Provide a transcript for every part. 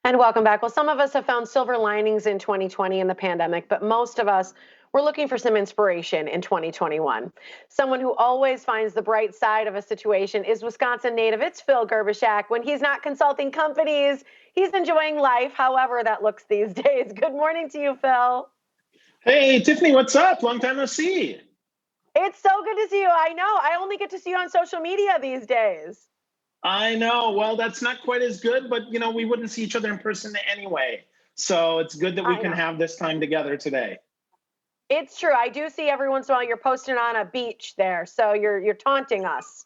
And welcome back. Well, some of us have found silver linings in 2020 in the pandemic, but most of us were looking for some inspiration in 2021. Someone who always finds the bright side of a situation is Wisconsin native. It's Phil Gerbyshak. When he's not consulting companies, he's enjoying life, however that looks these days. Good morning to you, Phil. Hey, Tiffany, what's up? Long time no see. It's so good to see you. I know. I only get to see you on social media these days. I know. Well, that's not quite as good, but we wouldn't see each other in person anyway. So it's good that we I can know. have this time together today. It's true. I do see every once in a while you're posting on a beach there, so you're taunting us.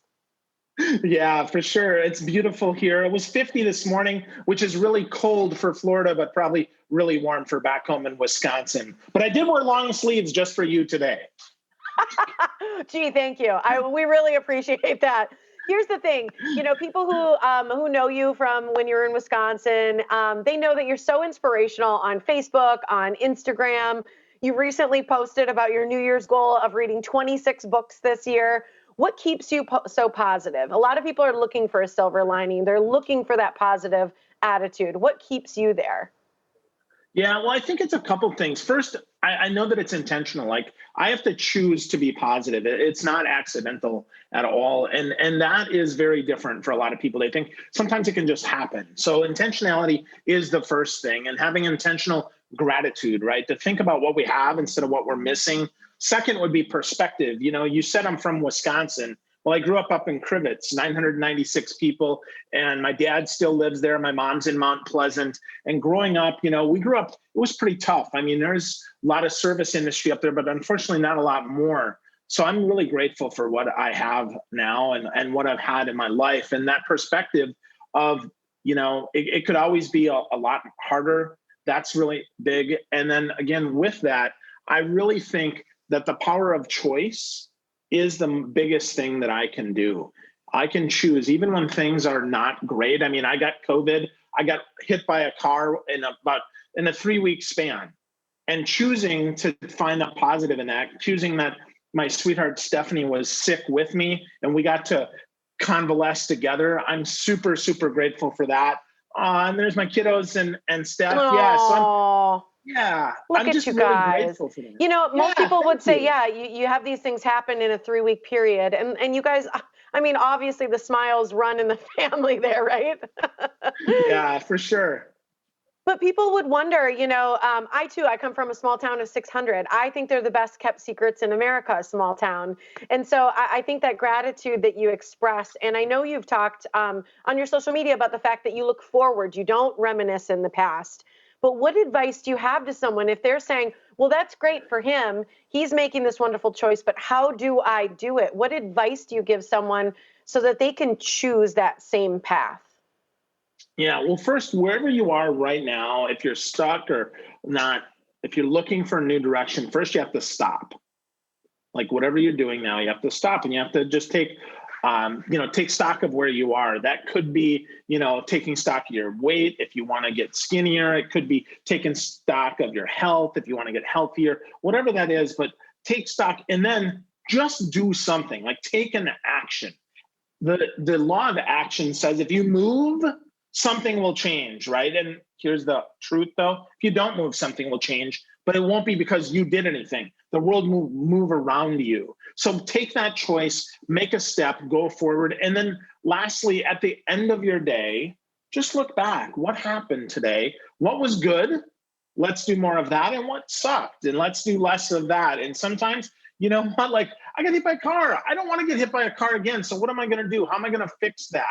Yeah, for sure. It's beautiful here. It was 50 this morning, which is really cold for Florida, but probably really warm for back home in Wisconsin. But I did wear long sleeves just for you today. Gee, thank you. We really appreciate that. Here's the thing, people who know you from when you're in Wisconsin, they know that you're so inspirational on Facebook, on Instagram. You recently posted about your New Year's goal of reading 26 books this year. What keeps you so positive? A lot of people are looking for a silver lining. They're looking for that positive attitude. What keeps you there? Yeah, well, I think it's a couple things. First, I know that it's intentional. Like I have to choose to be positive. It's not accidental at all. And that is very different for a lot of people. They think sometimes it can just happen. So intentionality is the first thing, and having intentional gratitude, right? To think about what we have instead of what we're missing. Second would be perspective. You said I'm from Wisconsin. Well, I grew up in Crivets, 996 people, and my dad still lives there. My mom's in Mount Pleasant. And growing up, we grew up, it was pretty tough. I mean, there's a lot of service industry up there, but unfortunately not a lot more. So I'm really grateful for what I have now and what I've had in my life. And that perspective of, it could always be a lot harder. That's really big. And then again, with that, I really think that the power of choice is the biggest thing that I can do. I can choose even when things are not great. I mean, I got COVID. I got hit by a car in a 3-week span, and choosing to find the positive in that, choosing that my sweetheart Stephanie was sick with me and we got to convalesce together. I'm super, super grateful for that. And there's my kiddos and Steph. Yeah. Look I'm at just you really guys. grateful for that. Most Yeah, people would thank say, you. yeah, you have these things happen in a 3-week period. And you guys, I mean, obviously the smiles run in the family there, right? Yeah, for sure. But people would wonder, I come from a small town of 600. I think they're the best kept secrets in America, a small town. And so I think that gratitude that you express, and I know you've talked on your social media about the fact that you look forward, you don't reminisce in the past. But what advice do you have to someone if they're saying, well, that's great for him, he's making this wonderful choice, but how do I do it? What advice do you give someone so that they can choose that same path? Yeah, well, first, wherever you are right now, if you're stuck or not, if you're looking for a new direction, first you have to stop. Like whatever you're doing now, you have to stop and you have to just take stock of where you are. That could be, taking stock of your weight. If you want to get skinnier, it could be taking stock of your health. If you want to get healthier, whatever that is, but take stock and then just do something, like take an action. The law of action says if you move, something will change, right? And here's the truth though, if you don't move, something will change, but it won't be because you did anything. The world will move around you. So take that choice, make a step, go forward. And then lastly, at the end of your day, just look back. What happened today? What was good? Let's do more of that. And what sucked? And let's do less of that. And sometimes, you know what, like I got hit by a car. I don't want to get hit by a car again. So what am I going to do? How am I going to fix that?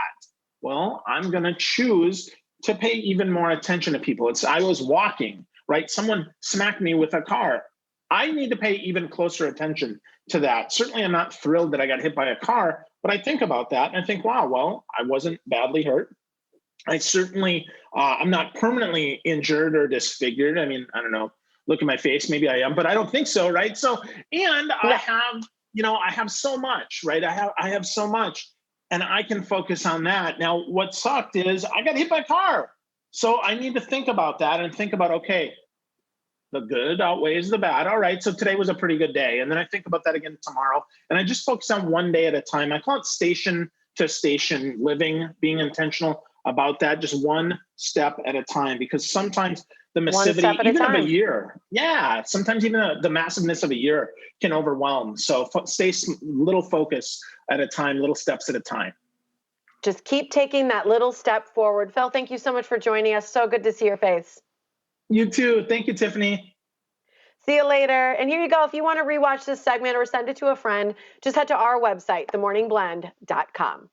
Well, I'm going to choose to pay even more attention to people. I was walking, right? Someone smacked me with a car. I need to pay even closer attention to that. Certainly, I'm not thrilled that I got hit by a car, but I think about that and I think, wow, well, I wasn't badly hurt. I certainly, I'm not permanently injured or disfigured. I mean, I don't know. Look at my face. Maybe I am, but I don't think so, right? So, and No. I have so much, right? I have so much, and I can focus on that. Now, what sucked is I got hit by a car, so I need to think about that and think about, okay, the good outweighs the bad. All right, so today was a pretty good day, and then I think about that again tomorrow, and I just focus on one day at a time. I call it station to station living, being intentional about that, just one step at a time, because sometimes the One massivity, step at a even of a time. year, sometimes even the massiveness of a year can overwhelm. So stay little focus at a time, little steps at a time. Just keep taking that little step forward. Phil, thank you so much for joining us. So good to see your face. You too. Thank you, Tiffany. See you later. And here you go. If you want to rewatch this segment or send it to a friend, just head to our website, themorningblend.com.